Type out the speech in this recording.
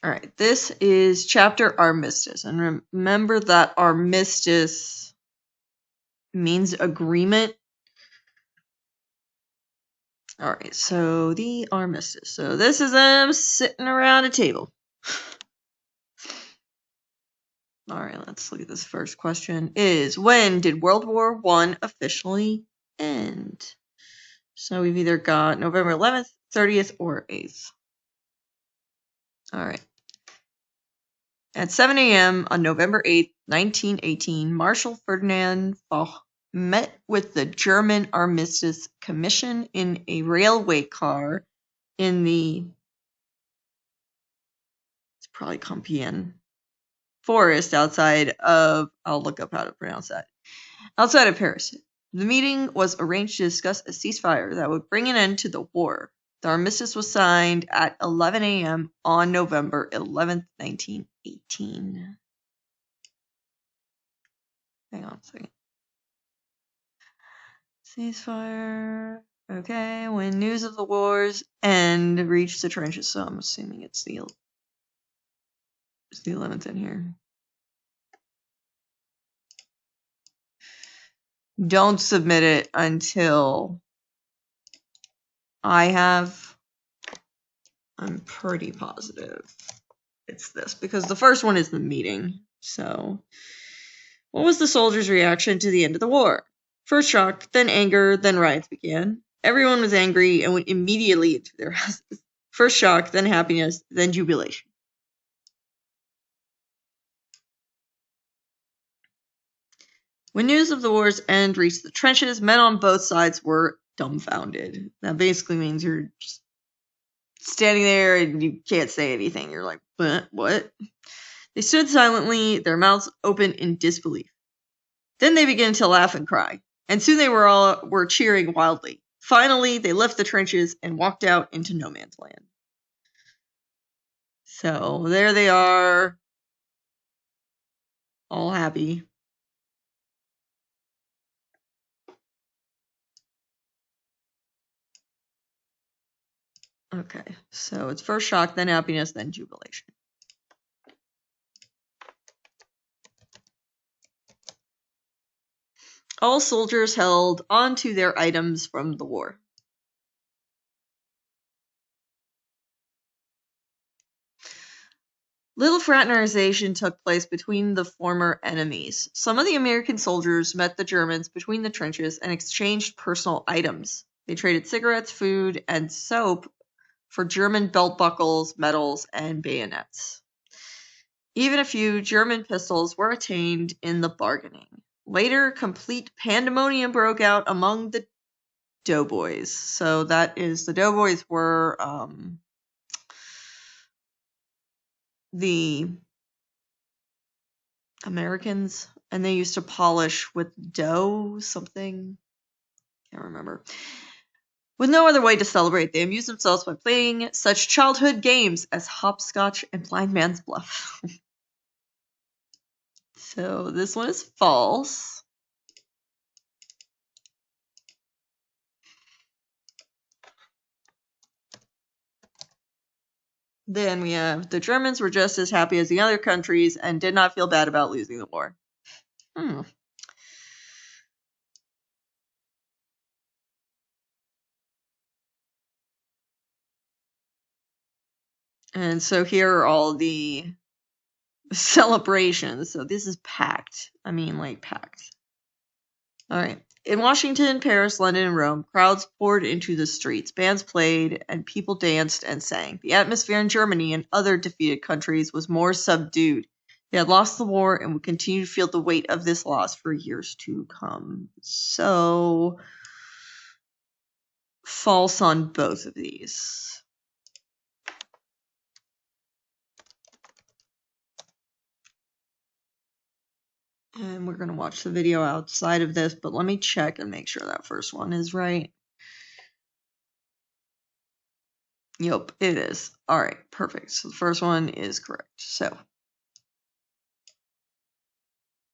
All right, this is chapter Armistice. And remember that armistice means agreement. All right, so the armistice. So this is them sitting around a table. All right, let's look at this first question. When did World War I officially end? So we've either got November 11th, 30th, or 8th. All right. At 7 a.m. on November 8th, 1918, Marshal Ferdinand Foch met with the German Armistice Commission in a railway car in the, it's probably Compiègne forest outside of, I'll look up how to pronounce that, outside of Paris. The meeting was arranged to discuss a ceasefire that would bring an end to the war. The armistice was signed at 11 a.m. on November 11th, 1918. Hang on a second. Ceasefire. Okay, when news of the war's end reached the trenches, so I'm assuming it's the 11th in here. Don't submit it until I have. I'm pretty positive it's this, because the first one is the meeting. So, what was the soldiers' reaction to the end of the war? First shock, then anger, then riots began. Everyone was angry and went immediately into their houses. First shock, then happiness, then jubilation. When news of the war's end reached the trenches, men on both sides were dumbfounded. That basically means you're just standing there and you can't say anything. You're like, what? They stood silently, their mouths open in disbelief. Then they began to laugh and cry, and soon they were cheering wildly. Finally, they left the trenches and walked out into no man's land. So there they are, all happy. Okay, so it's first shock, then happiness, then jubilation. All soldiers held on to their items from the war. Little fraternization took place between the former enemies. Some of the American soldiers met the Germans between the trenches and exchanged personal items. They traded cigarettes, food, and soap for German belt buckles, medals, and bayonets. Even a few German pistols were attained in the bargaining. Later, complete pandemonium broke out among the doughboys. So that is, the doughboys were the Americans, and they used to polish with dough, something. Can't remember. With no other way to celebrate, they amused themselves by playing such childhood games as hopscotch and blind man's bluff. So this one is false. Then we have the Germans were just as happy as the other countries and did not feel bad about losing the war. And so here are all the celebrations. So this is packed. I mean, like, packed. All right. In Washington, Paris, London, and Rome, crowds poured into the streets. Bands played, and people danced and sang. The atmosphere in Germany and other defeated countries was more subdued. They had lost the war and would continue to feel the weight of this loss for years to come. So, false on both of these. And we're going to watch the video outside of this, but let me check and make sure that first one is right. Yep, it is. All right, perfect. So the first one is correct. So